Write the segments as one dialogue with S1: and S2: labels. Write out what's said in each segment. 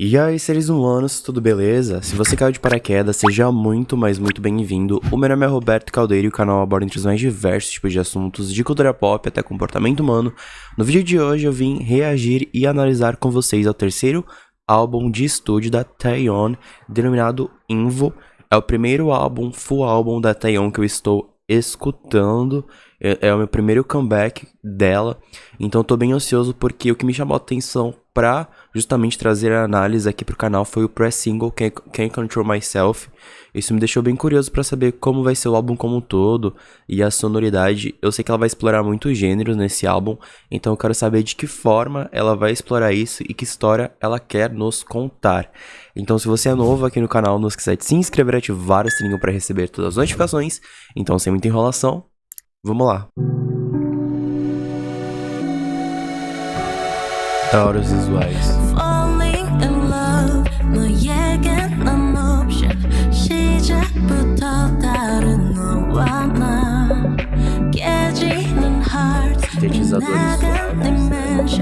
S1: E aí, seres humanos, tudo beleza? Se você caiu de paraquedas, seja muito, mas muito bem-vindo. O meu nome é Roberto Caldeiro e o canal aborda entre os mais diversos tipos de assuntos, de cultura pop até comportamento humano. No vídeo de hoje eu vim reagir e analisar com vocês ao terceiro álbum de estúdio da Taeyeon, denominado Invo. É o primeiro álbum, full álbum da Taeyeon que eu estou escutando. É o meu primeiro comeback dela, então tô bem ansioso porque o que me chamou a atenção pra justamente trazer a análise aqui pro canal foi o pré-single Can't Control Myself. Isso me deixou bem curioso pra saber como vai ser o álbum como um todo e a sonoridade. Eu sei que ela vai explorar muitos gêneros nesse álbum, então eu quero saber de que forma ela vai explorar isso e que história ela quer nos contar. Então se você é novo aqui no canal, não esqueça de se inscrever e ativar o sininho pra receber todas as notificações. Então sem muita enrolação, vamos lá. Da hora os visuais. Sintetizadores suaves.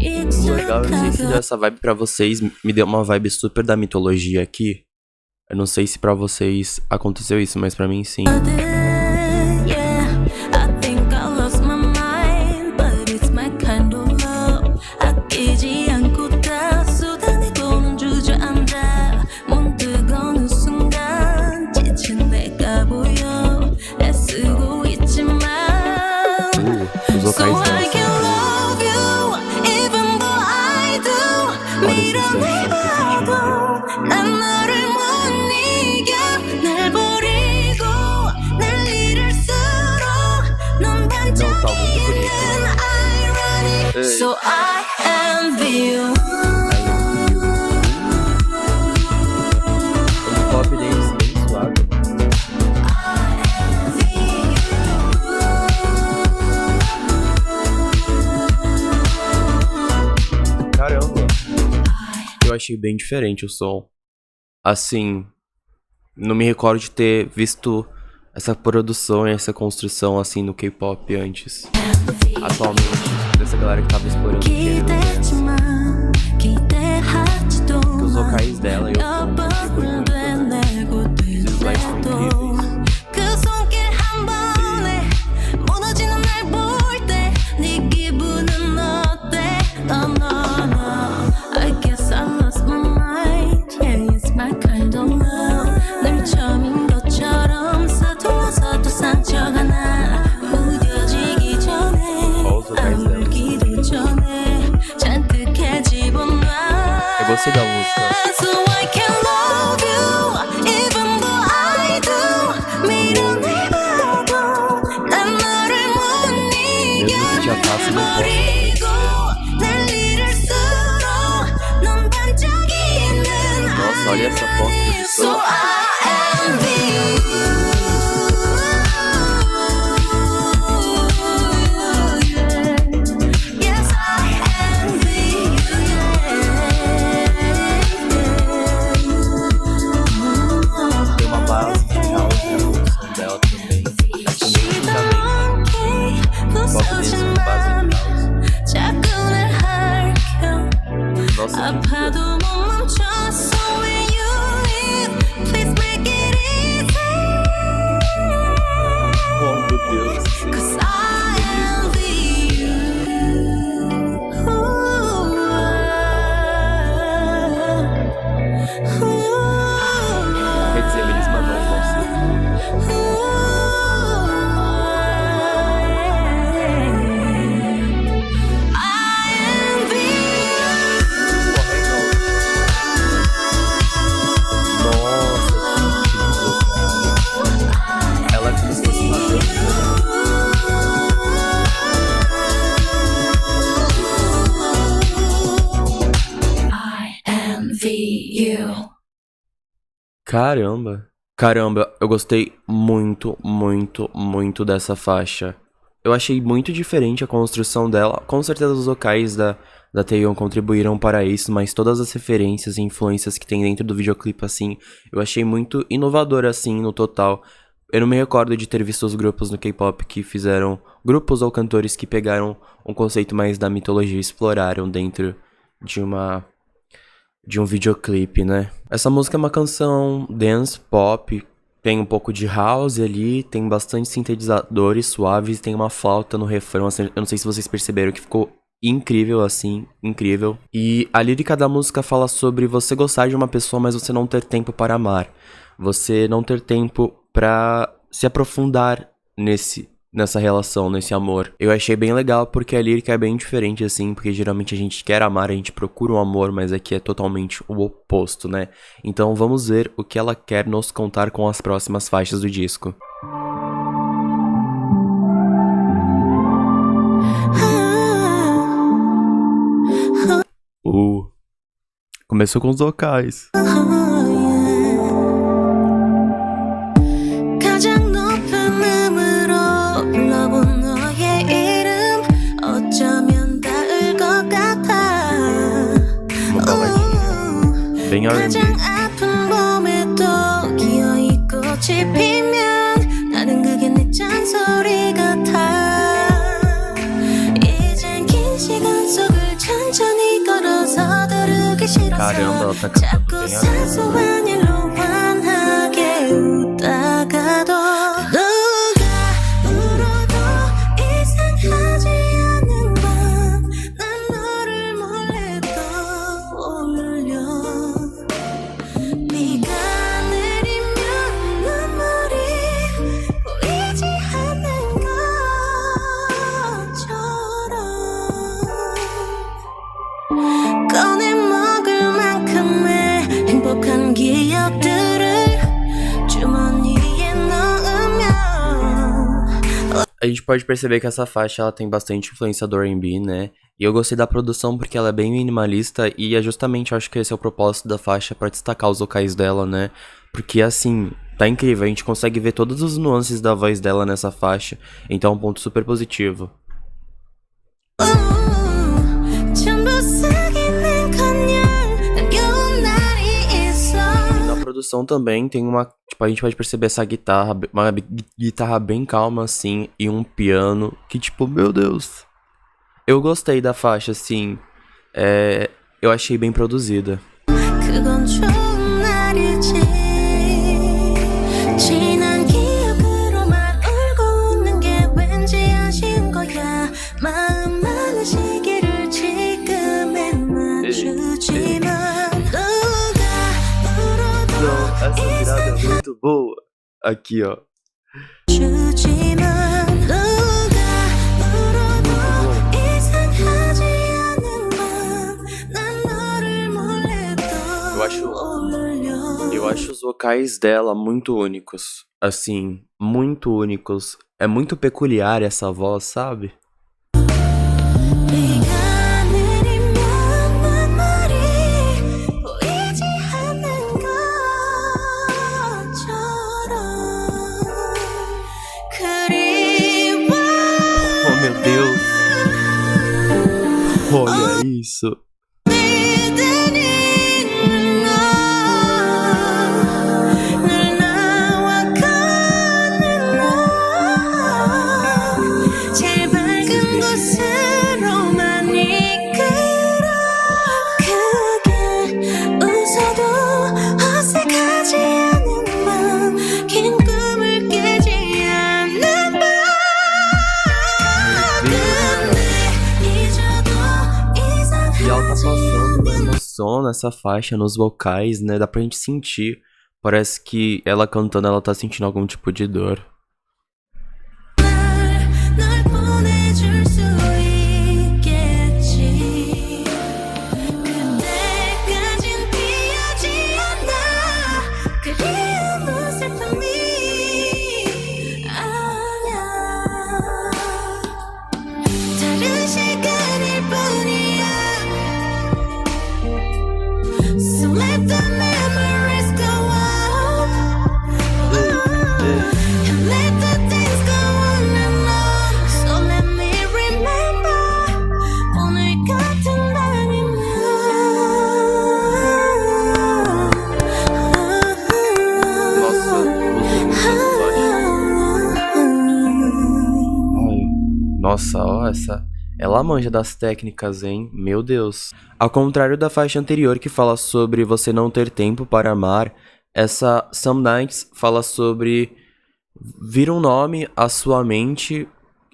S1: E o legal, eu não sei se deu essa vibe pra vocês, me deu uma vibe super da mitologia aqui. Eu não sei se pra vocês aconteceu isso, mas pra mim sim. Os vocais dela. Olha esse instante não, tá muito bonito. So I envy you. O pop deles bem suave. Caramba. Eu achei bem diferente o som. Assim, não me recordo de ter visto essa produção e essa construção assim no K-pop antes. Atualmente, dessa galera que tava explorando o gênero dance. Porque os vocais dela e o som contribuem muito, né? Os visuais são incríveis. Eu gostei da música. Mesmo que já passe, não posso. Nossa, olha essa pós-produção. Caramba, eu gostei muito dessa faixa. Eu achei muito diferente a construção dela. Com certeza os vocais da Taeyeon contribuíram para isso, mas todas as referências e influências que tem dentro do videoclipe, assim, eu achei muito inovador, assim, no total. Eu não me recordo de ter visto os grupos no K-pop que fizeram... Grupos ou cantores que pegaram um conceito mais da mitologia e exploraram dentro de uma de um videoclipe, né? Essa música é uma canção dance pop, tem um pouco de house ali, tem bastante sintetizadores suaves, tem uma flauta no refrão, assim, eu não sei se vocês perceberam que ficou incrível assim, incrível. E a lírica da música fala sobre você gostar de uma pessoa, mas você não ter tempo para amar. Você não ter tempo pra se aprofundar nessa relação, nesse amor. Eu achei bem legal porque a lírica é bem diferente, assim, porque geralmente a gente quer amar, a gente procura um amor, mas aqui é totalmente o oposto, né? Então vamos ver o que ela quer nos contar com as próximas faixas do disco. Começou com os vocais. Bem R&B. Caramba, ela tá cantando bem R&B. A gente pode perceber que essa faixa ela tem bastante influência do R&B, né? E eu gostei da produção porque ela é bem minimalista e é justamente, acho que esse é o propósito da faixa, pra destacar os vocais dela, né? Porque assim, tá incrível, a gente consegue ver todas as nuances da voz dela nessa faixa, então é um ponto super positivo. Na produção também tem uma, tipo, a gente pode perceber essa guitarra, uma guitarra bem calma assim, e um piano que tipo, meu Deus. Eu gostei da faixa, assim, eu achei bem produzida. Essa virada é muito boa. Aqui, ó. Eu acho os vocais dela muito únicos. Assim, muito únicos. É muito peculiar essa voz, sabe? Oh, meu Deus. Olha isso. Nessa faixa, nos vocais, né? Dá pra gente sentir. Parece que ela cantando, ela tá sentindo algum tipo de dor. Nossa, ó, Ela manja das técnicas, hein? Meu Deus. Ao contrário da faixa anterior que fala sobre você não ter tempo para amar, essa Some Nights fala sobre vir um nome à sua mente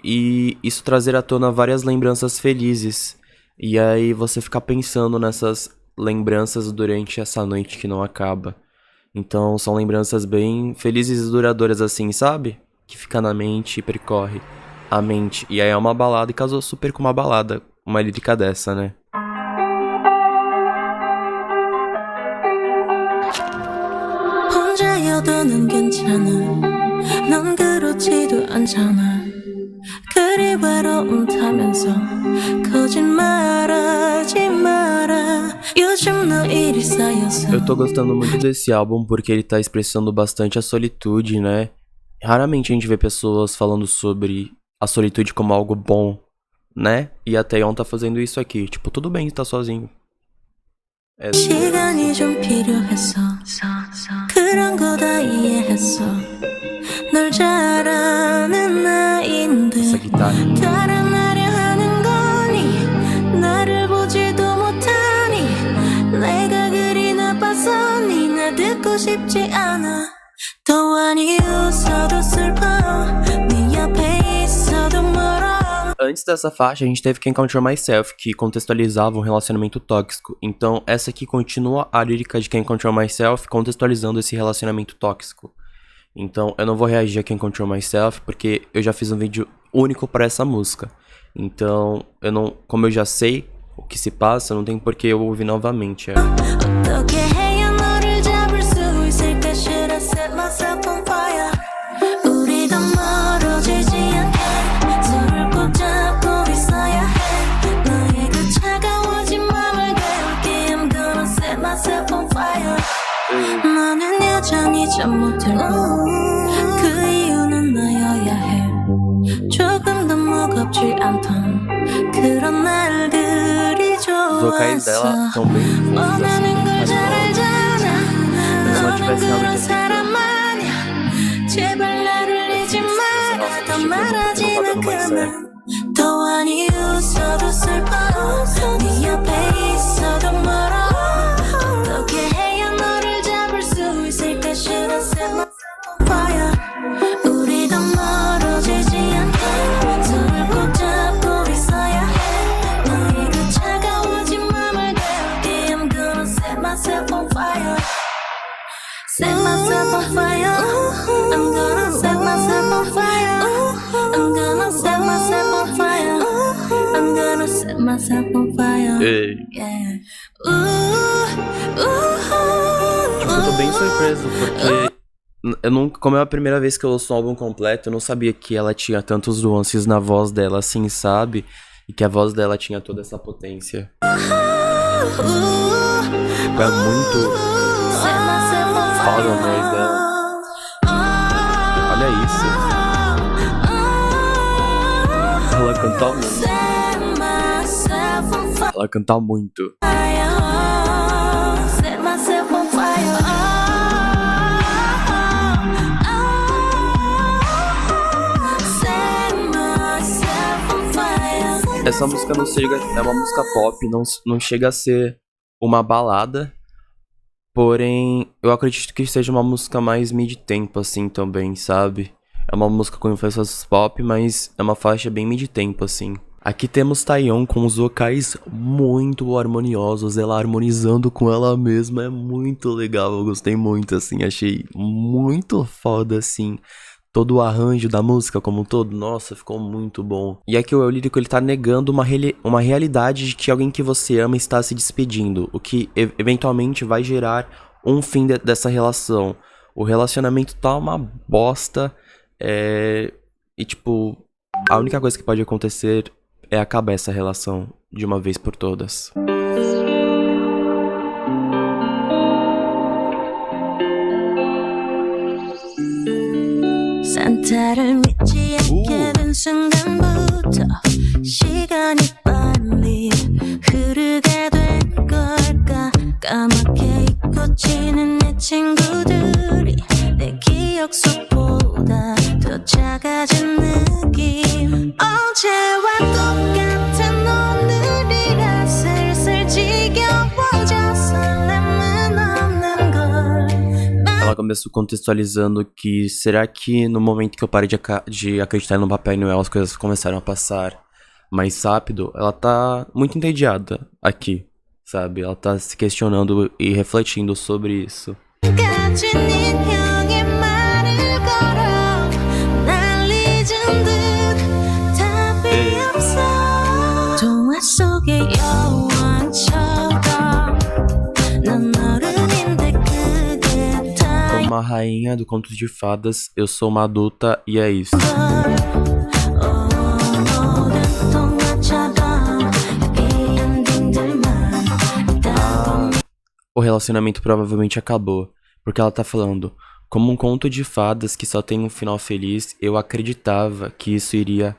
S1: e isso trazer à tona várias lembranças felizes. E aí você ficar pensando nessas lembranças durante essa noite que não acaba. Então são lembranças bem felizes e duradouras assim, sabe? Que fica na mente e percorre a mente. E aí é uma balada e casou super com uma balada. Uma lírica dessa, né?
S2: 혼자여도는 괜찮아 넌 그렇지도 않잖아 그리 외로움 타면서 거짓말하지 마라 요즘 너 일이 쌓여서
S1: Eu tô gostando muito desse álbum porque ele tá expressando bastante a solitude, né? Raramente a gente vê pessoas falando sobre a solitude como algo bom, né? E a Taeyeon tá fazendo isso aqui. Tipo, tudo bem estar sozinho.
S2: 시간이 좀 필요했어 그런 거 다 이해했어 널 잘 아는 나인데
S1: Essa guitarra.
S2: 달아나려 하는 거니 나를 보지도 못하니 내가 그리 나빠서 니나 듣고 싶지 않아 또 아니 웃어도 슬퍼 네 옆에 있어도 멀어.
S1: Antes dessa faixa, a gente teve Can't Control Myself, que contextualizava um relacionamento tóxico. Então, essa aqui continua a lírica de Can't Control Myself, contextualizando esse relacionamento tóxico. Então, eu não vou reagir a Can't Control Myself, porque eu já fiz um vídeo único para essa música. Então, como eu já sei o que se passa, não tem por que eu ouvir novamente.
S2: 어떻게 해야 너를 잡을 수 있을까? Should I set myself on fire? 우리 더 멀어지지 않게 서로를 꼭 잡고 있어야 해 너의 그 차가워진 맘을 깨울게 I'm gonna set myself on fire 너는 여전히 잠 못 들고 그 이유는 나여야 해 조금 더 무겁지 않던 그런 날들이
S1: Os vocais dela
S2: 좋았어
S1: estão bem fofos,
S2: 원하는 걸 잘
S1: assim,
S2: 알잖아
S1: mas se ela tivesse
S2: 너는 그런
S1: realmente
S2: 사람 아니야 제발 나를 잊지 마라 더 말하지는 그만 또 아니 웃어도 슬퍼 네 옆에 있어도 멀어 어떻게 해야 너를 잡을 수 있을까 Should I set myself on fire 우리 더 멀어지지 않게 서로를 꼭 잡고 있어야 해 너의 그 차가워진 맘을 깨울게 I'm gonna set myself on fire Set myself on fire I'm gonna set myself on fire I'm gonna set myself on fire I'm gonna set myself on fire
S1: Ei.
S2: Yeah.
S1: Tipo, eu tô bem surpreso, porque eu não, como é a primeira vez que eu ouço um álbum completo, eu não sabia que ela tinha tantos nuances na voz dela, assim, sabe? E que a voz dela tinha toda essa potência. É muito foda a voz dela. Olha isso. Ela canta muito. Ela canta muito.
S2: Set myself on fire Set myself on fire
S1: Essa música não chega, é uma música pop, não chega a ser uma balada. Porém, eu acredito que seja uma música mais mid-tempo, assim, também, sabe? É uma música com influências pop, mas é uma faixa bem mid-tempo, assim. Aqui temos Taeyeon com os vocais muito harmoniosos, ela harmonizando com ela mesma, é muito legal, eu gostei muito, assim, achei muito foda, assim. Todo o arranjo da música como um todo, nossa, ficou muito bom. E aqui o lírico, ele tá negando uma realidade de que alguém que você ama está se despedindo, o que eventualmente vai gerar um fim dessa relação. O relacionamento tá uma bosta, e tipo, a única coisa que pode acontecer é acabar essa relação de uma vez por todas.
S2: 산타를 믿지 않게 된 순간부터 시간이 빨리 흐르게 된 걸까 까맣게 잊고 지는 내 친구들이 내 기억 속보다 더 작아진 느낌 느낌 어제와 똑같은 오늘이라 슬슬 지겨워져 설렘은 없는 걸
S1: Ela começou contextualizando que será que no momento que eu parei de acreditar no Papai Noel as coisas começaram a passar mais rápido? Ela tá muito entediada aqui, sabe? Ela tá se questionando e refletindo sobre isso.
S2: 가진 인형의 말을 걸어 날 잊은 듯 답이 없어 동화 속의 여왕처럼 넌 어른인데 그게 다
S1: Como uma rainha do conto de fadas, eu sou uma adulta e é isso.
S2: 모든 동화처럼 이 엔딩들만 다
S1: O relacionamento provavelmente acabou, porque ela tá falando, como um conto de fadas que só tem um final feliz, eu acreditava que isso iria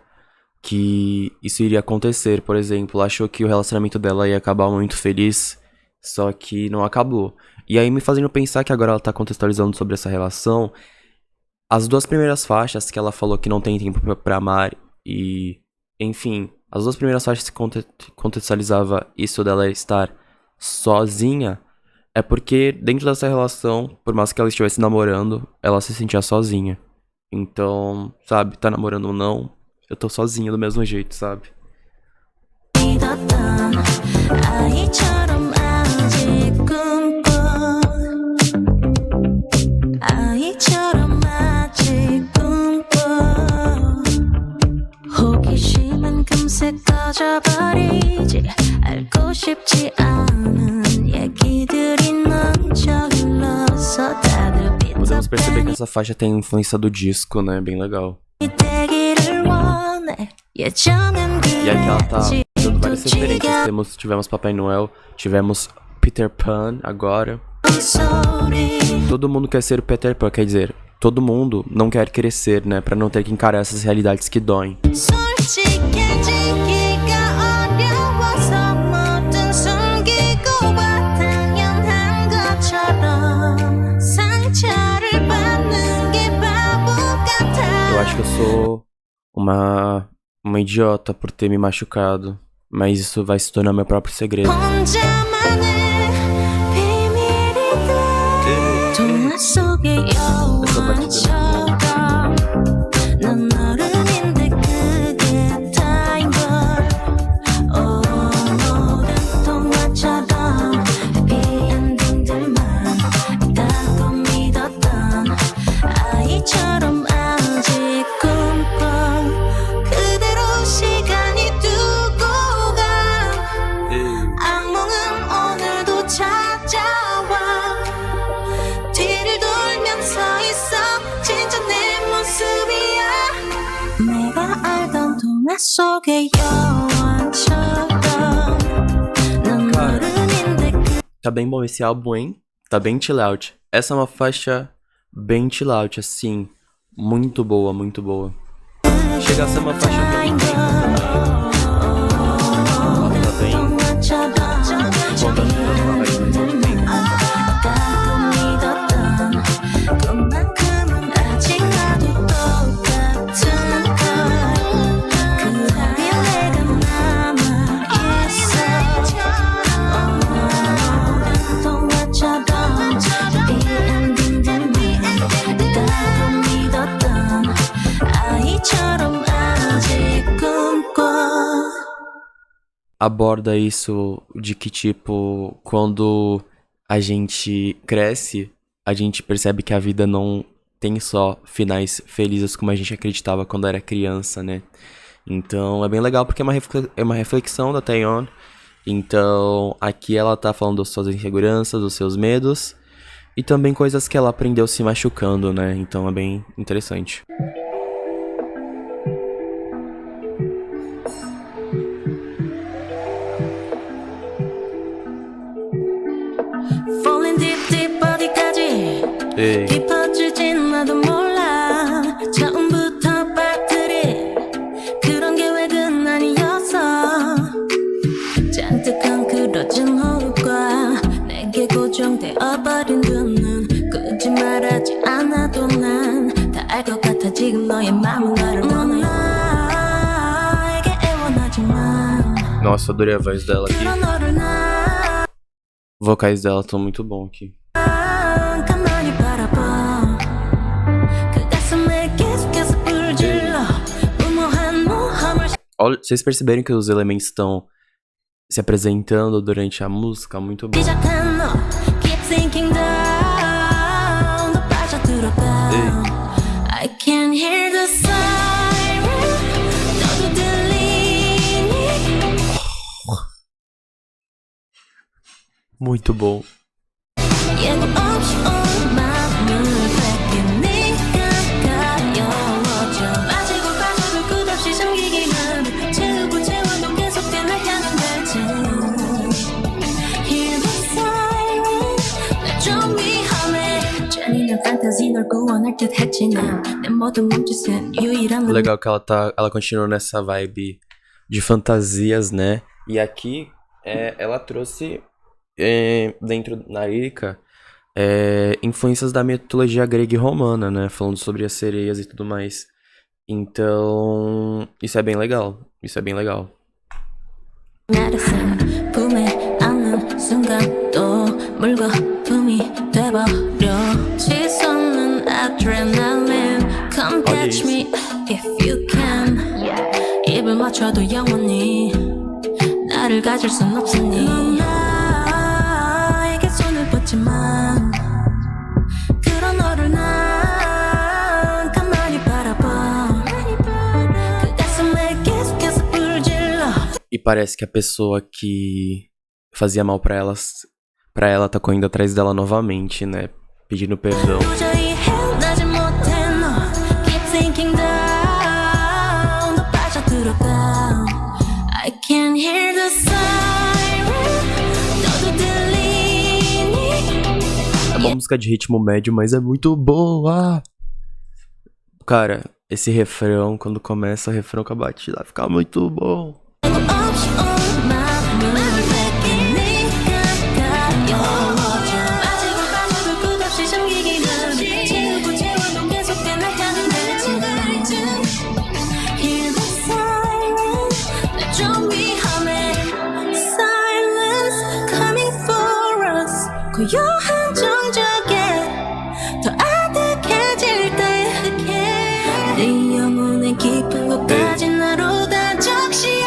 S1: acontecer, por exemplo, ela achou que o relacionamento dela ia acabar muito feliz, só que não acabou. E aí me fazendo pensar que agora ela tá contextualizando sobre essa relação, as duas primeiras faixas que ela falou que não tem tempo pra amar e, enfim, as duas primeiras faixas que contextualizava isso dela estar sozinha, é porque dentro dessa relação, por mais que ela estivesse namorando, ela se sentia sozinha. Então, sabe, tá namorando ou não, eu tô sozinha do mesmo jeito, sabe?
S2: 믿었던 아이처럼 아직 꿈꿔 아이처럼 아직 꿈꿔 호기심은 금세 꺼져버리지 알고 싶지 않은 얘기들이 넘쳐 흘러서 다들
S1: Podemos perceber que essa faixa tem influência do disco, né? Bem legal.
S2: 되기를 원해 예전엔
S1: E aqui ela tá dando várias
S2: 그랬지
S1: referências. Tivemos Papai Noel, tivemos Peter Pan agora.
S2: 소리
S1: Todo mundo quer ser o Peter Pan, quer dizer, todo mundo não quer crescer, né? Pra não ter que encarar essas realidades que doem.
S2: 솔직해지기가 어려워서 뭐든 숨기고 봐 당연한 것처럼 상처를 받는 게 바보 같아
S1: Eu acho que eu sou uma idiota por ter me machucado. Mas isso vai se tornar meu próprio segredo.
S2: 혼자만의 비밀이 돼 동화 속의 여왕처럼 넌 어른인데 그게 다인 걸 모든 동화처럼 해피엔딩들만 있다고 믿었던 아이처럼 아직 꿈꿔 그대로 시간이 두고 가 악몽은 오늘도 찾아와 뒤를 돌면 서 있어 진짜 내 모습이야 내가 알던 동화 속의 여왕처럼 넌
S1: Cara.
S2: 어른인데
S1: Tá bem bom esse álbum, hein? Tá bem chill out. Essa é uma faixa bem chill out, assim. Muito boa, muito boa. Chega a ser uma faixa bem intensa também. Ela tá bem contando que ela vai por muito tempo.
S2: 그만큼은 아직 나도 똑같은 걸 그대의 내가 남아있어 모든 동화처럼 해피엔딩들만 있다고 믿었던 아이처럼 아직 꿈꿔
S1: Aborda isso de que, tipo, quando a gente cresce, a gente percebe que a vida não tem só finais felizes como a gente acreditava quando era criança, né? Então é bem legal porque é uma reflexão da Taeyeon. Então aqui ela tá falando das suas inseguranças, dos seus medos e também coisas que ela aprendeu se machucando, né? Então é bem interessante.
S2: Falling deep deep 어디까지
S1: Ei.
S2: 깊어질진 나도 몰라 처음부터 빠뜨린 그런 계획은 아니었어 잔뜩 헝클어진 호흡과 내게 고정되어버린 두 눈 거짓말하지 않아도 난 다 알 것 같아 지금 너의 마음은 나를 원해
S1: Nossa, adorei a voz dela aqui.
S2: 그런 너를 난
S1: Vocais dela estão muito bom aqui.
S2: 가만히 바라봐 그 가슴에 계속해서 불질러 무모한 모험을
S1: Olha, vocês perceberam que os elementos estão se apresentando durante a música? Muito bom.
S2: 시작한 너 keep sinking down 더 빠져들어가 I can hear the siren 너도 들리니
S1: Muito bom.
S2: 예고 없이 온 마음을 뺏긴 네가 가여워져 빠지고 빠져도 끝없이 잠기기만 해 채우고 채워도 계속돼 날 향한 갈증 Hear the siren 나 좀 위험해 잔인한 판타지 널 구원할 듯 했지 난내 모든 몸짓은 유일한
S1: Legal que ela continua nessa vibe de fantasias, né? E aqui ela trouxe dentro na lírica influências da mitologia grega e romana, né? Falando sobre as sereias e tudo mais. Então, isso é bem legal. Isso é bem legal.
S2: 나를 품에 안는 순간 또 물거품이 돼버려 치솟는 adrenaline Come catch me if you can 입을 맞춰도 영원히 나를 가질 순 없으니 넌 나에게 손을 뻗지만 그런 너를 난 가만히 바라봐 그 가슴에 계속해서 불질러
S1: E parece que a pessoa que fazia mal pra ela tá correndo atrás dela novamente, né? Pedindo perdão.
S2: 도저히 헤어나지 못해 너 Keep sinking down 더 빠져들어가 I can hear the siren 너도 들리니
S1: É uma música de ritmo médio, mas é muito boa. Cara, esse refrão, quando começa o refrão com a batida, fica muito bom.
S2: 없이 온 마음을 뺏긴 네가 가여워져 빠지고 빠져도 끝없이 잠기기만 해 채우고 채워도 계속돼 날 향한 갈증 Hear the siren 나 좀 위험해 Silence coming for us 고요한 정적에 더 아득해질 때 네 영혼의 깊은 곳까지 나로 다 적시야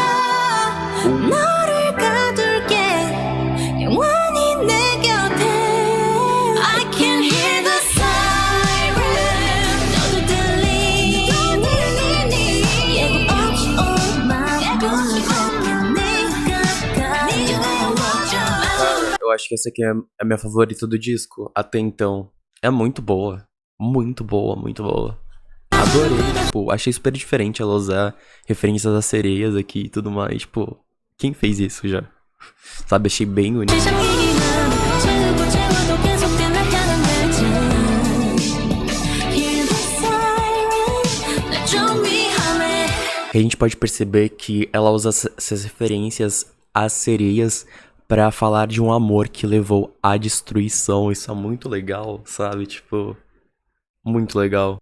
S2: 너를 가둘게 영원히 내 곁에 I can hear the siren 너도 들리니 예고 없이 온 마음을 뺏긴 네가 가여워져
S1: Eu acho que essa aqui é a minha favorita do disco, até então. É muito boa. Muito boa, muito boa. Adorei, tipo, achei super diferente ela usar referências às sereias aqui e tudo mais, tipo, quem fez isso já? Sabe, achei bem único.
S2: 잠기기만 해 채우고 채워도 계속돼 날 향한 갈증 Hear the siren 나 좀 위험해
S1: A gente pode perceber que ela usa essas referências às sereias pra falar de um amor que levou à destruição. Isso é muito legal, sabe? Tipo, muito legal.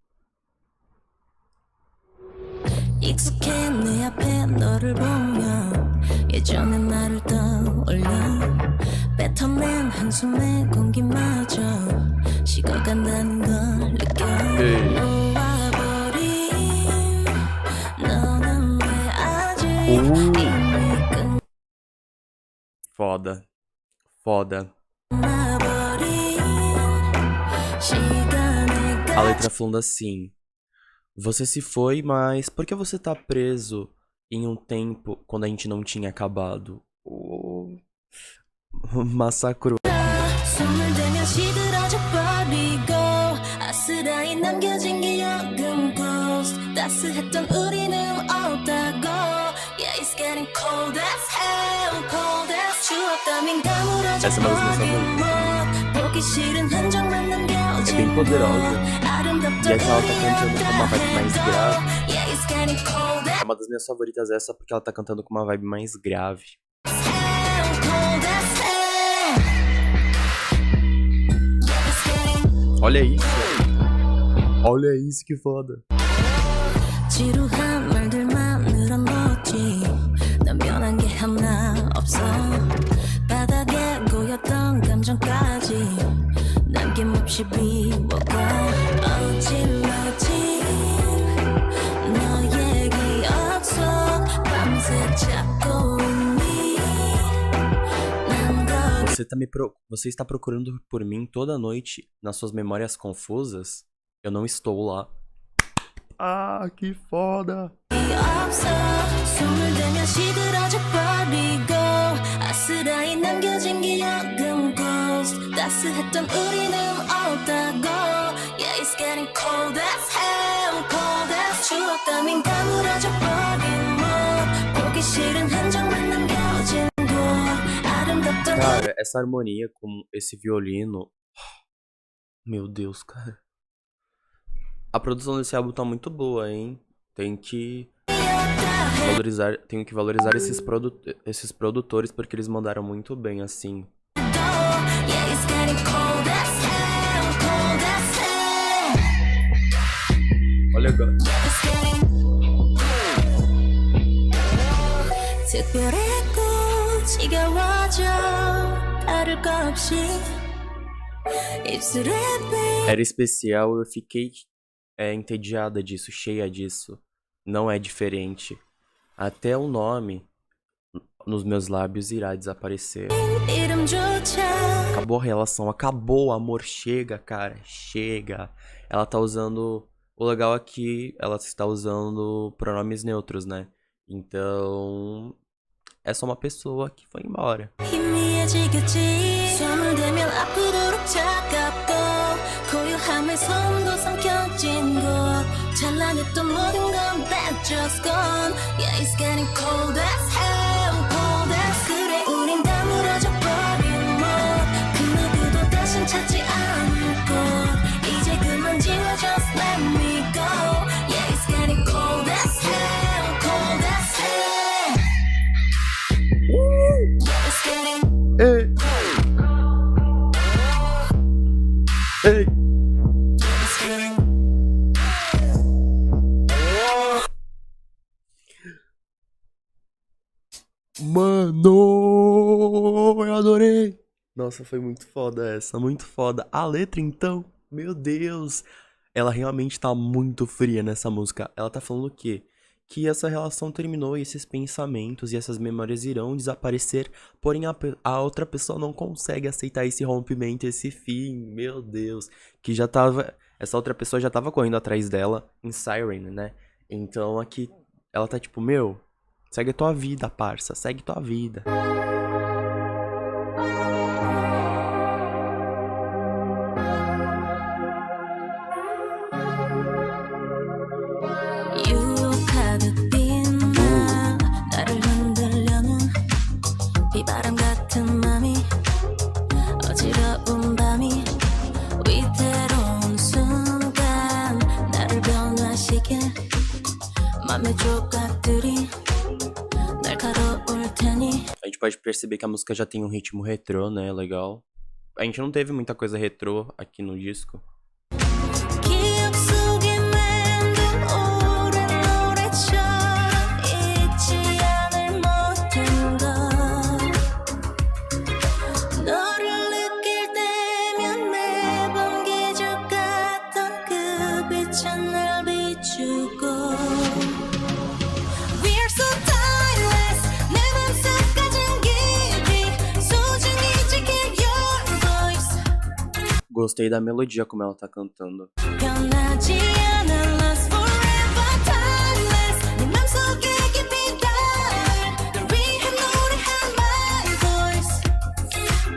S2: 익숙해 내 앞에 너를 보면 예전의 나를 떠올려 뱉어낸 한숨의 공기마저 식어간다는 걸 느껴 놓아버린 너는 왜 아직 이미
S1: Foda. Foda.
S2: 끝나버린 시간의
S1: A letra falando assim: você se foi, mas por que você tá preso em um tempo quando a gente não tinha acabado? Massacrou.
S2: 손을 대면 시들어져 버리고 아스라이 남겨진 기억은 ghost 따스했던 우리는 없다고 Yeah it's getting cold as hell cold as 추억 따윈 가물어져
S1: Essa é uma das minhas
S2: 버린 못 보기 싫은 흔적만
S1: É
S2: 남겨진
S1: bem poderosa.
S2: 아름답던
S1: E aqui ela tá cantando com uma vibe mais grave.
S2: Yeah it's getting cold as
S1: É uma das minhas favoritas essa porque ela tá cantando com uma vibe mais grave.
S2: hell cold as hell Yeah it's getting
S1: Olha isso. Olha isso, que foda.
S2: 지루한 말들만 늘어놓지 난 변한 게 하나 없이 비워가 어질러진 너의 기억 속 밤새 찾고 있니 난 거기
S1: Você está procurando por mim toda noite nas suas memórias confusas? Eu não estou lá. Ah, que foda!
S2: 없어 숨을 대면 시들어져 버리고 아스라이 남겨진 기억은 ghost 따스했던 우리는 없다고 Yeah it's getting cold as hell cold as 추억 따윈 가물어져 버린 뭐 보기 싫은 흔적만 남겨진 곳 아름답던
S1: Cara, essa harmonia com esse violino. Meu Deus, cara. A produção desse álbum tá muito boa, hein? Tenho que valorizar esses produtores porque eles mandaram muito bem, assim.
S2: Yeah it's getting cold as hell cold as hell
S1: Olha agora.
S2: It's getting 특별했고 지겨워져 다를 거 없이 입술에
S1: Era especial, eu fiquei entediada disso, cheia disso. Não é diferente. Até o nome nos meus lábios irá desaparecer.
S2: 이름조차
S1: Acabou a relação, acabou o amor, chega, cara, chega. Ela tá usando. O legal é que ela está usando pronomes neutros, né? Então. É só uma pessoa que foi embora.
S2: 희미해지겠지 손을 대면 아프도록 차갑고 고요함의 손도 삼켜진 곳 찬란했던 모든 건 that's just gone Yeah it's getting cold as hell cold as 그래 우린 다물어져 버린 못그 누구도 다신 찾지 않을 곳 이제 그만 지워 just let me go Yeah it's getting cold as hell cold as hell Yeah it's getting
S1: Ei! Ei!
S2: it's getting
S1: Mano, eu adorei. Nossa, foi muito foda essa, muito foda. A letra, então, meu Deus. Ela realmente tá muito fria nessa música. Ela tá falando o quê? Que essa relação terminou e esses pensamentos e essas memórias irão desaparecer, porém a outra pessoa não consegue aceitar esse rompimento, esse fim, meu Deus. Que já tava, essa outra pessoa já tava correndo atrás dela em Siren, né? Então aqui ela tá tipo, meu, segue a tua vida, parça, segue tua vida.
S2: 유혹하듯 빛나 나를 흔들려는 비바람 같은 맘이 어지러운 밤이 위태로운 순간 나를 변화시킬 맘의 조각들이 날카로울 테니
S1: A gente pode perceber que a música já tem um ritmo retrô, né? Legal. A gente não teve muita coisa retrô aqui no disco.
S2: 기억 속에 맴돈 오랜 노래처럼 잊지 않을 모든 것 너를 느낄 때면 매번 기적 같던 그 빛은 날 비추고 We are so timeless 내 맘속까진 깊이 소중히 지킬 your voice
S1: Gostei da melodia como ela tá cantando.
S2: 변하지 않아 last forever timeless 네 맘속에 깊이 닿을 널 위해 노래한 my voice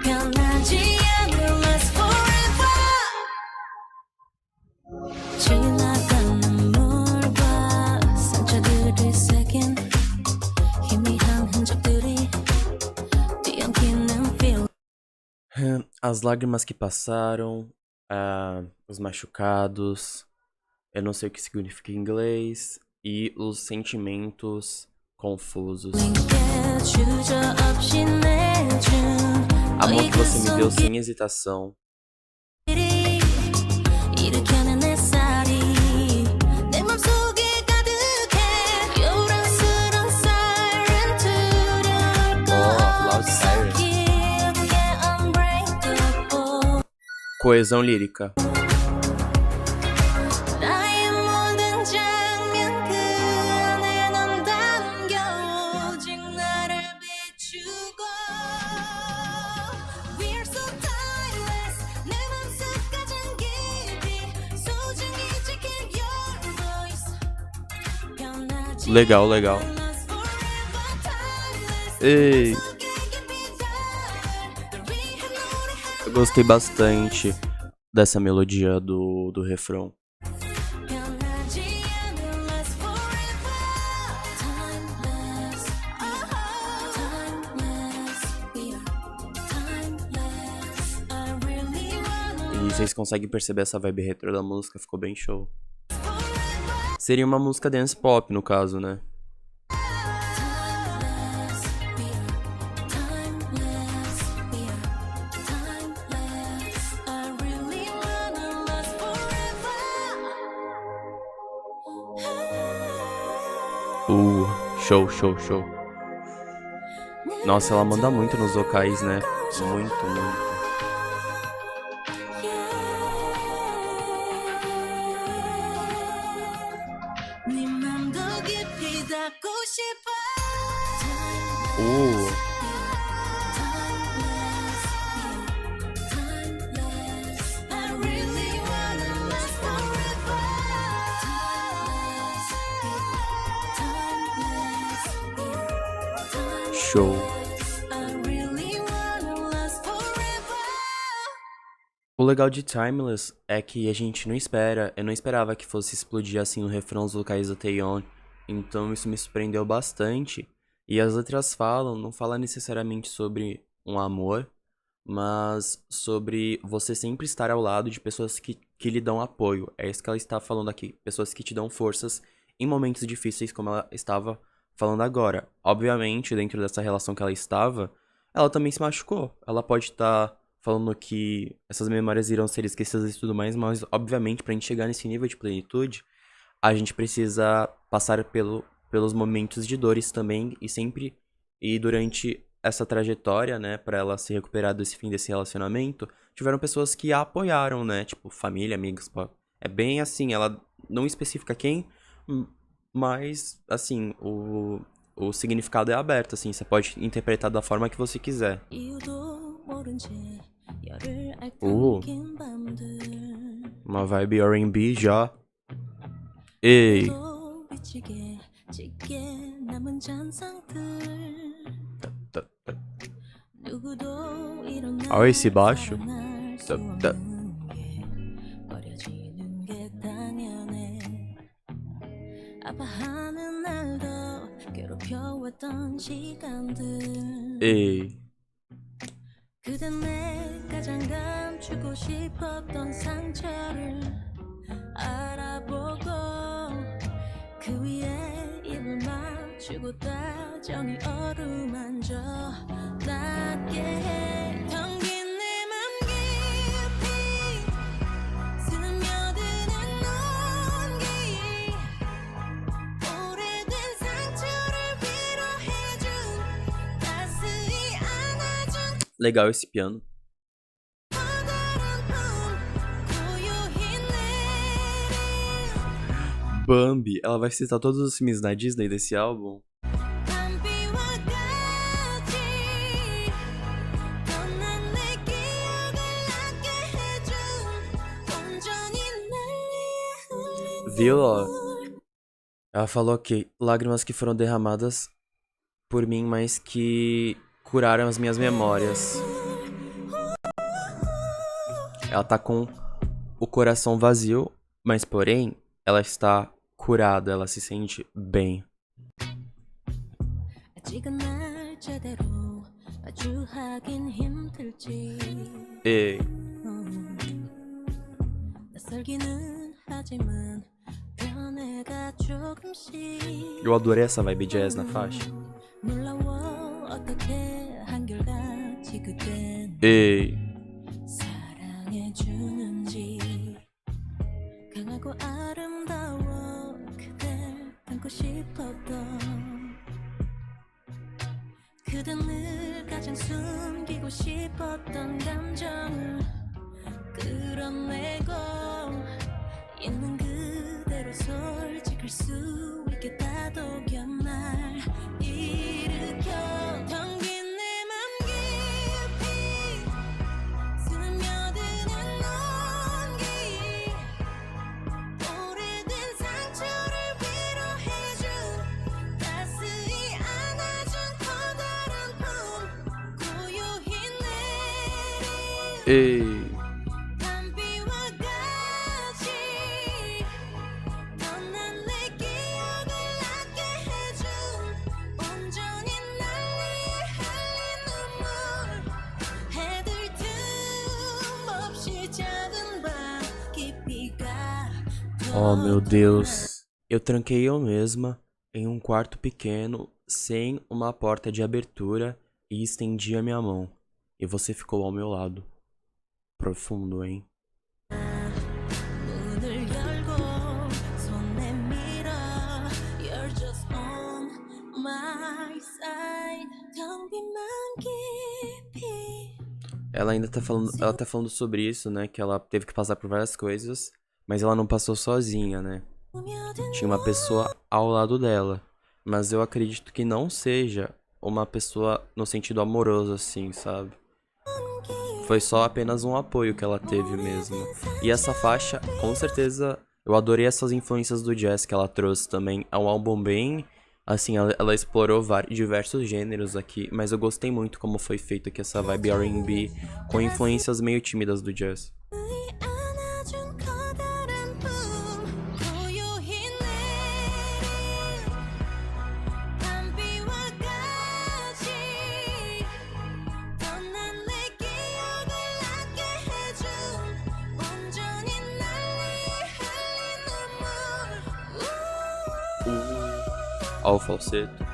S2: 변하지 않아 last forever 지나가는 물과 상처들이 새긴 희미한 흔적들이 뒤엉키는 feel
S1: As lágrimas que passaram, os machucados, eu não sei o que significa em inglês, e os sentimentos confusos.
S2: 주저없이 내준
S1: Amor
S2: 너의
S1: que você me deu
S2: 그
S1: sem hesitação.
S2: 손길이 일으켜낸 햇살이 내 맘속에 가득해 요란스런 siren 두려울 것
S1: Oh, loud
S2: 없어
S1: siren.
S2: 깊게 unbreakable
S1: Coesão lírica.
S2: 나의 모든 장면 그 안에 넌 담겨 오직 나를 비추고 We're so timeless 내 맘속까진 깊이 소중히 지킬 your voice 변하지
S1: Legal, legal.
S2: 않는 last forever timeless
S1: Ei,
S2: 속에 깊이 닿을 널 위해 노래할
S1: eu gostei bastante dessa melodia do refrão.
S2: 변하지 않는 last forever timeless timeless we are timeless I really wanna
S1: E vocês conseguem perceber essa vibe retro da música, ficou bem show.
S2: forever
S1: Seria uma música dance pop, no caso, né?
S2: timeless we are timeless we are timeless I really wanna last forever
S1: Show, show, show. Nossa, ela manda muito nos vocais, né? Muito, muito.
S2: 네 맘도 깊이 닿고 싶어 Timeless, I really wanna last forever Timeless,
S1: Show.
S2: I really wanna last forever
S1: O legal de Timeless é que a gente não espera, eu não esperava que fosse explodir assim o refrão os vocais da Taeyeon, então isso me surpreendeu bastante. E as letras não falam necessariamente sobre um amor, mas sobre você sempre estar ao lado de pessoas que lhe dão apoio. É isso que ela está falando aqui, pessoas que te dão forças em momentos difíceis, como ela estava falando agora. Obviamente, dentro dessa relação que ela estava, ela também se machucou. Ela pode estar falando que essas memórias irão ser esquecidas e tudo mais, mas obviamente pra gente chegar nesse nível de plenitude, a gente precisa passar pelos momentos de dores também e durante essa trajetória, né, pra ela se recuperar desse fim desse relacionamento, tiveram pessoas que a apoiaram, né, tipo família, amigos, pô. É bem assim, ela não especifica quem, mas assim, o significado é aberto, assim, você pode interpretar da forma que você quiser.
S2: 이유도 모른 채 열을
S1: 오.
S2: 앓던 밤들
S1: Uma vibe R&B já. Ei,
S2: 또 비치게 짙게 남은 잔상들 누구도 일어나
S1: Olha esse baixo.
S2: 살아날 수
S1: Tá, tá.
S2: 없는 게 버려지는 게 당연해 아파하는 날도 괴롭혀왔던 시간들
S1: ei.
S2: 그대 내 가장 감추고 싶었던 상처를 알아보고 그 위에 입을 맞추고 다정히 어루만져 닿게 해 담긴 내 맘 깊이 스며드는 온기 오래된 상처를 위로해준 따스히 안아준
S1: Legal esse piano.
S2: 커다란 품 고요히 내린
S1: Bambi, ela vai citar todos os filmes da Disney desse álbum.
S2: 밤비와 같이 떠난 내 기억을 남게 해준 온전히 날 위해 흘린
S1: Viu, ó?
S2: 눈물
S1: Ela falou que lágrimas que foram derramadas por mim, mas que curaram as minhas memórias. Ela tá com o coração vazio, mas porém, ela está curada, ela se sente bem.
S2: 아직은 날 제대로 마주하긴 힘들지
S1: Ei,
S2: 낯설기는 하지만 변해가 조금씩
S1: eu adorei essa vibe jazz na faixa.
S2: 놀라워 어떻게 한결같이 그댄
S1: Ei,
S2: 사랑해주는지 강하고 아름다워 그댈 담고 싶었던 그댄 늘 가장 숨기고 싶었던 감정을 드러내고 있는 그대로 솔직할 수 있게 다독여 날 일으켜 텅빈 내 맘 깊이 스며드는 온기 오래된 상처를 위로해준 따스히 안아준 커다란 품 고요히 내린
S1: 에이.
S2: 단비와 같이 떠난 내 기억을 낫게 해준 온전히 날 위해 흘린 눈물 해들 틈 없이 작은 밤 깊이가
S1: Oh, meu Deus. Eu tranquei eu mesma em um quarto pequeno, sem uma porta de abertura, e estendi a minha mão. E você ficou ao meu lado. Profundo, hein?
S2: 문을 열고 손 내밀어 You're just on my side 텅 빈 맘 깊이
S1: Ela ainda tá falando sobre isso, né? Que ela teve que passar por várias coisas, mas ela não passou sozinha, né? Tinha uma pessoa ao lado dela. Mas eu acredito que não seja uma pessoa no sentido amoroso, assim, sabe? Foi só apenas um apoio que ela teve mesmo. E essa faixa, com certeza, eu adorei essas influências do jazz que ela trouxe também. É um álbum bem... Assim, ela explorou diversos gêneros aqui, mas eu gostei muito como foi feito aqui essa vibe R&B, com influências meio tímidas do jazz.
S2: 안아준 커다란 품 고요히 내린 단비와 같이 떠난 내 기억을 낫게 해준 온전히 날 위해 흘린 눈물
S1: Ó o falseto.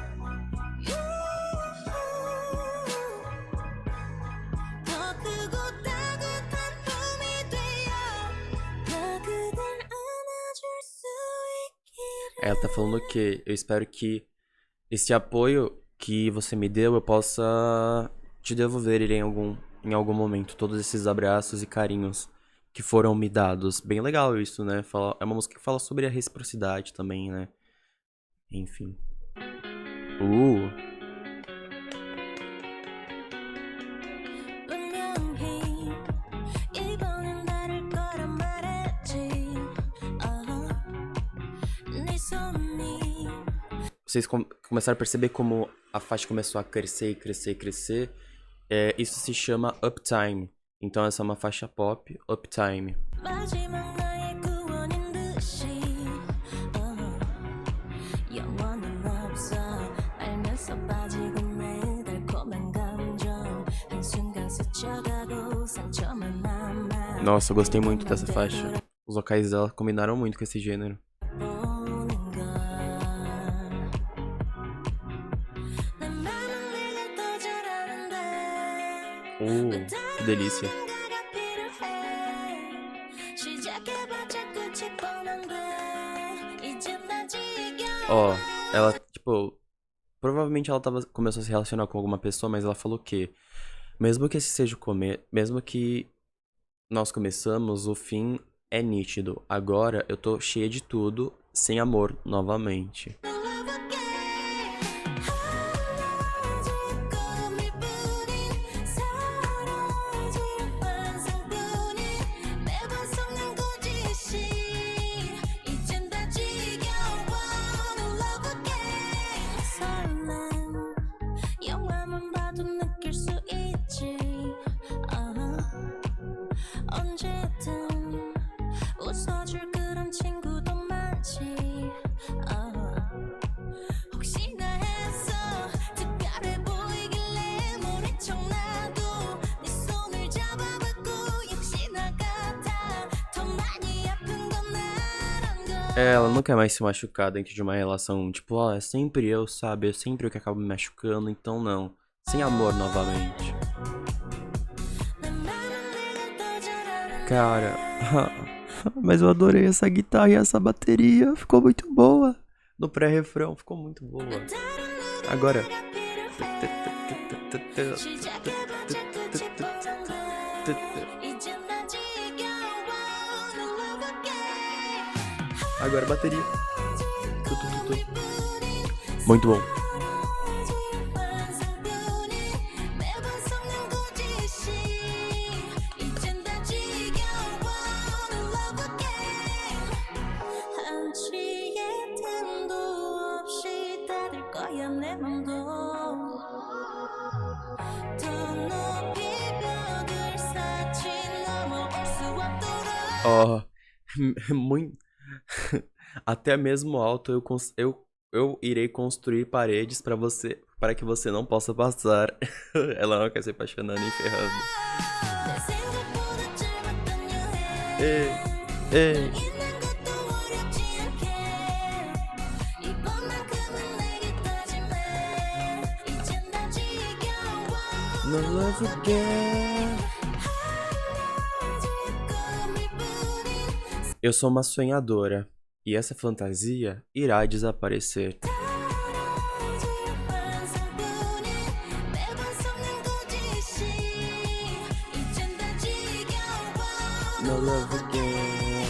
S2: 더 크고 따뜻한 품이 되어 나 그댈 안아줄 수 있기를
S1: Ela tá falando que eu espero que esse apoio que você me deu, eu possa te devolver ele em algum momento. Todos esses abraços e carinhos que foram me dados. Bem legal isso, né? É uma música que fala sobre a reciprocidade também, né? Enfim.
S2: 분명히 이번엔 다를 거란 말했지 네 손이
S1: Vocês começaram a perceber como a faixa começou a crescer e crescer e crescer. Isso se chama Uptime. Então essa é uma faixa pop, Uptime.
S2: 마지막 나의 구원인 듯이 영원은 없어 알면서 빠지고 내 달콤한 감정 한순간 스쳐가고 상처만 남아
S1: Nossa, eu gostei muito dessa faixa. Os vocais dela combinaram muito com esse gênero.
S2: 보는 걸 내 맘은 내가 더 잘하는데
S1: Que delícia.
S2: 뭔가가 필요해 시작해봤자 끝이 뻔한데 이제 난 지겨워
S1: Ó, ela, tipo, provavelmente ela começou a se relacionar com alguma pessoa, mas ela falou que, mesmo que esse seja mesmo que nós começamos, o fim é nítido. Agora eu tô cheia de tudo, sem amor novamente.
S2: 영화만 봐도 느낄 수 있지 언제든 웃어줄 그런 친구도 많지 혹시나 해서 특별해 보이길래 모른 척 나도 네 손을 잡아봤고 역시 나 같아 더 많이 아픈 건 나란 걸
S1: Ela não quer mais se machucar dentro de uma relação, tipo, ó, é sempre eu, sabe? É sempre eu que acabo me machucando, então não. Sem amor novamente.
S2: 내 맘은 내가 더 잘하는
S1: Cara, mas eu adorei essa guitarra e essa bateria, ficou muito boa. No pré-refrão, ficou muito boa. Agora.
S2: 시작해봤자 끝이 뻔한데 이제 난 지겨워
S1: Agora a bateria. Tu. Muito bom. Ó, muito. Até mesmo alto eu irei construir paredes para que você não possa passar. Ela não quer se apaixonando e ferrando. Ei, ei. No love again. Eu sou uma sonhadora e essa fantasia irá desaparecer. No love again.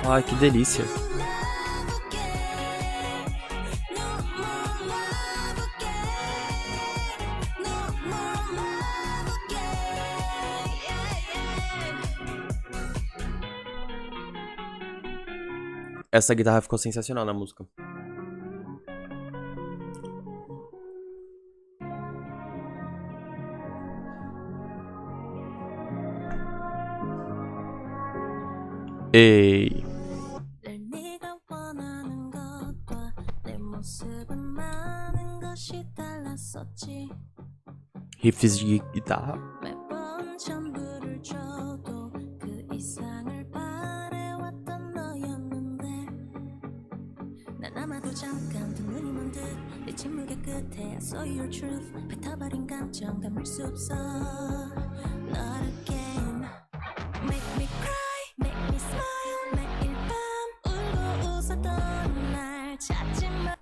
S1: Ai, que delícia. Essa guitarra ficou sensacional na música. Ei. Riffs de guitarra.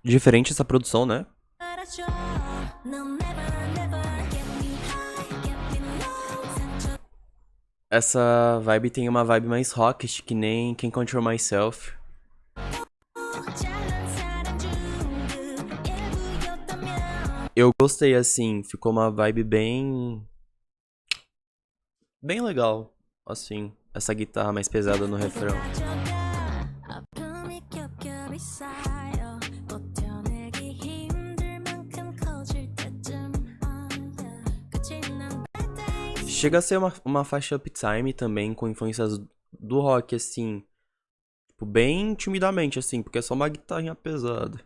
S1: Diferente essa produção, né? Essa vibe tem uma vibe mais rockish, que nem Can't Control Myself. Eu gostei, assim, ficou uma vibe bem legal, assim, essa guitarra mais pesada no refrão. Chega a ser uma faixa uptime também, com influências do rock, assim, tipo, bem timidamente, assim, porque é só uma guitarrinha pesada.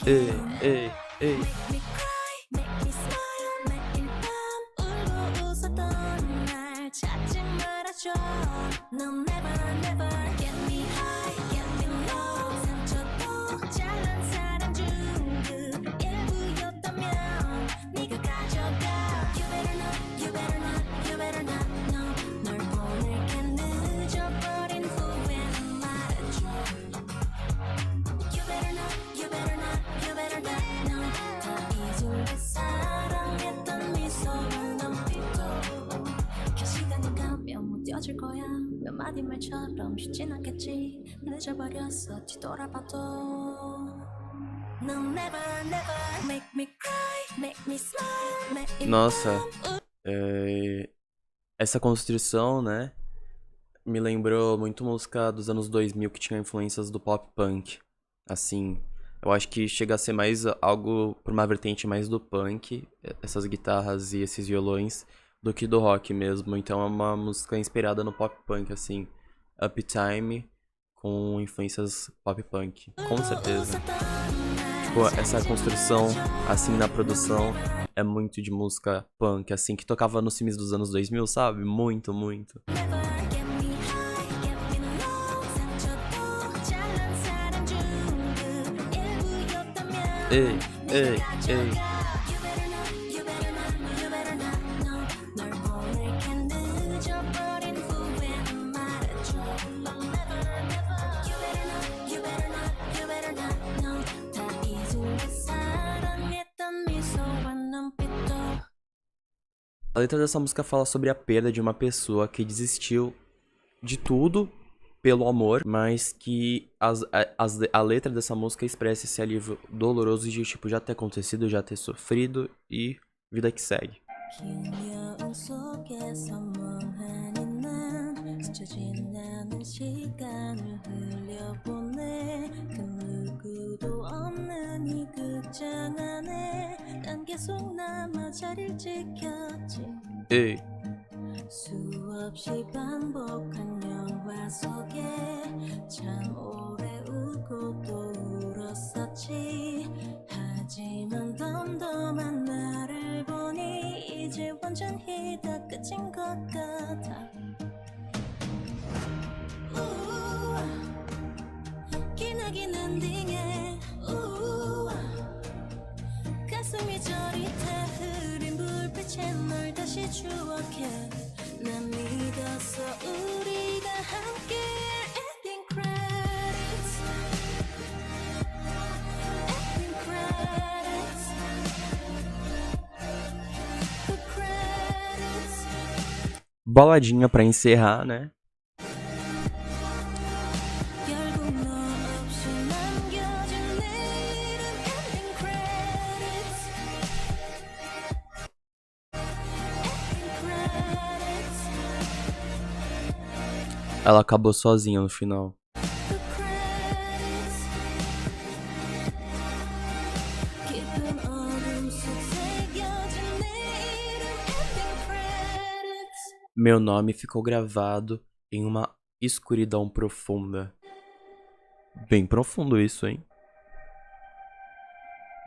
S1: Ei, ei, ei. Nossa, essa construção, né, me lembrou muito música dos anos 2000 que tinha influências do pop punk. Assim, eu acho que chega a ser mais algo por uma vertente mais do punk, essas guitarras e esses violões, do que do rock mesmo. Então é uma música inspirada no pop punk, assim, uptime com influências pop punk, com certeza. Tipo, essa construção, assim, na produção é muito de música punk, assim, que tocava nos filmes dos anos 2000, sabe? Muito, muito. Ei, ei, ei. A letra dessa música fala sobre a perda de uma pessoa que desistiu de tudo pelo amor, mas que a letra dessa música expressa esse alívio doloroso de, tipo, já ter acontecido, já ter sofrido e vida que segue. Ei.
S2: 수없이 반복한 영화 속에 참 오래 울고 또 울었었지. 하지만 덤덤한 나를 보니 이제 완전히 다 끝인 것 같아. 기나긴 엔딩에 가슴이 저릿해. 흐린 불빛에 널 다시 추억해. 난 믿었어 우리가 함께. Ending credits, ending credits, the credits.
S1: Baladinha pra encerrar, né?
S2: 결국 너 없이 남겨진 내일은 ending credits, ending credits,
S1: Ela acabou sozinha no final.
S2: the credits. 깊은 어둠 속 새겨진 내일은 ending credits.
S1: Meu nome ficou gravado em uma escuridão profunda. Bem profundo isso, hein?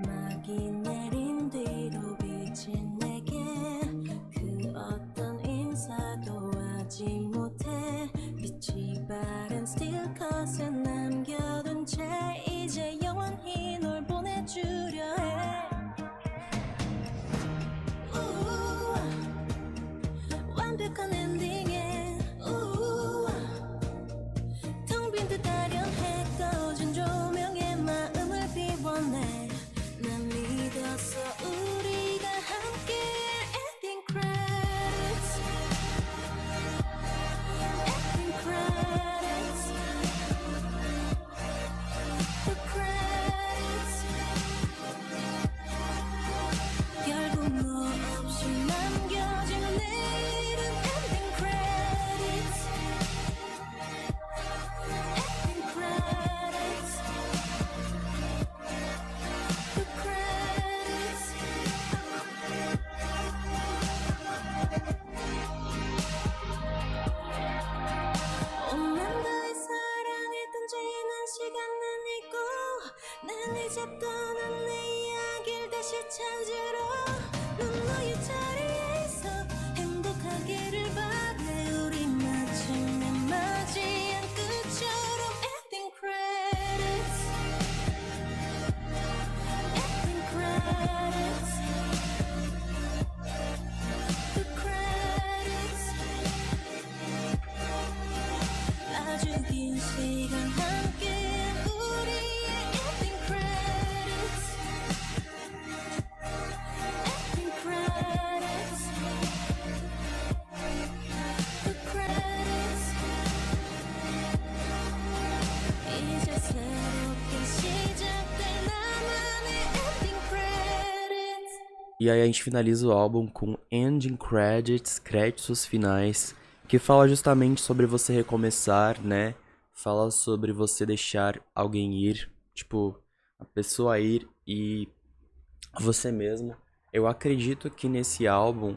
S2: 막이 내린 뒤로 비친 내게 그 어떤 인사도 하지 못해. 빛이 바른 스틸 컷에 남겨둔 채 이제 영원히 널 보내주려 해. 완벽한 엔딩에 텅 빈 듯 아련해. 꺼진 조명에 마음을 비워내. 난 믿었어 우리가 함께. Ending credits, ending credits, the credits. 결국 너 없이 남겨진 내일은 ending credits, ending credits, the credits. 온 남자의 사랑했던 지난 시간은 잊고 난 이제 떠난 내 이야기를 다시 찾으러. 넌 너의 자리에 있어 행복하기를 바래. 우리 마침내 맞이한 끝처럼. Ending credits, ending credits, the credits. 아주 긴 시간 함께한 우리의 ending credits, ending credits, the credits. 이제 새롭게 시작될 나만의 ending credits.
S1: E aí a gente finaliza o álbum com Ending Credits, créditos finais, que fala justamente sobre você recomeçar, né? Fala sobre você deixar alguém ir, tipo, a pessoa ir e você mesmo. Eu acredito que nesse álbum,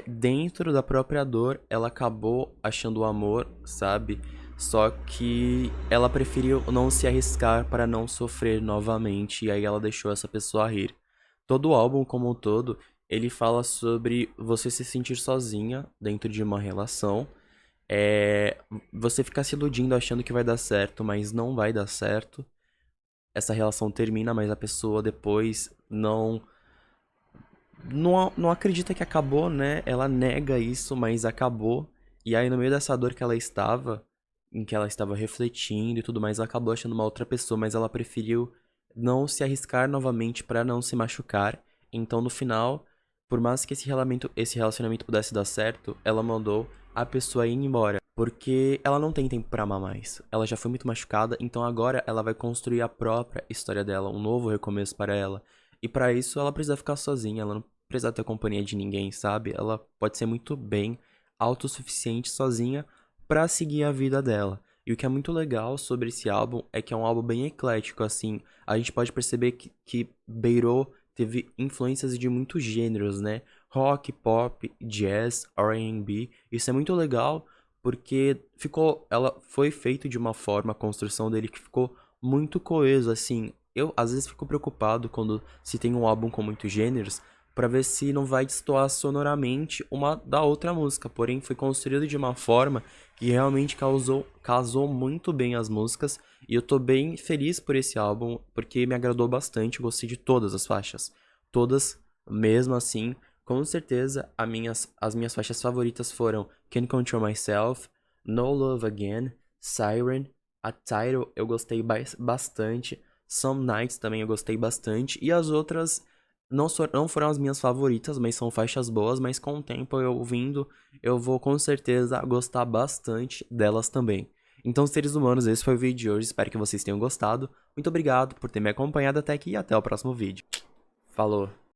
S1: dentro da própria dor, ela acabou achando o amor, sabe? Só que ela preferiu não se arriscar para não sofrer novamente, e aí ela deixou essa pessoa rir. Todo o álbum como um todo, ele fala sobre você se sentir sozinha dentro de uma relação. Você ficar se iludindo achando que vai dar certo, mas não vai dar certo. Essa relação termina, mas a pessoa depois não acredita que acabou, né? Ela nega isso, mas acabou. E aí no meio dessa dor que ela estava, em que ela estava refletindo e tudo mais, ela acabou achando uma outra pessoa, mas ela preferiu não se arriscar novamente pra não se machucar. Então no final, por mais que esse relacionamento pudesse dar certo, ela mandou a pessoa ir embora. Porque ela não tem tempo pra amar mais. Ela já foi muito machucada, então agora ela vai construir a própria história dela, um novo recomeço para ela. E pra isso ela precisa ficar sozinha, ela não precisa ter companhia de ninguém, sabe? Ela pode ser muito bem autossuficiente sozinha pra seguir a vida dela. E o que é muito legal sobre esse álbum é que é um álbum bem eclético, assim. A gente pode perceber que beirou, teve influências de muitos gêneros, né? Rock, pop, jazz, R&B. Isso é muito legal porque ela foi feito de uma forma, a construção dele que ficou muito coeso, assim. Eu às vezes fico preocupado quando se tem um álbum com muitos gêneros, pra ver se não vai destoar sonoramente uma da outra música. Porém, foi construído de uma forma que realmente casou muito bem as músicas. E eu tô bem feliz por esse álbum, porque me agradou bastante. Eu gostei de todas as faixas. Todas, mesmo assim. Com certeza, as minhas faixas favoritas foram Can't Control Myself, No Love Again, Siren, a Title eu gostei bastante, Some Nights também eu gostei bastante, e as outras não foram as minhas favoritas, mas são faixas boas, mas com o tempo eu ouvindo, eu vou com certeza gostar bastante delas também. Então, seres humanos, esse foi o vídeo de hoje, espero que vocês tenham gostado. Muito obrigado por ter me acompanhado até aqui e até o próximo vídeo. Falou!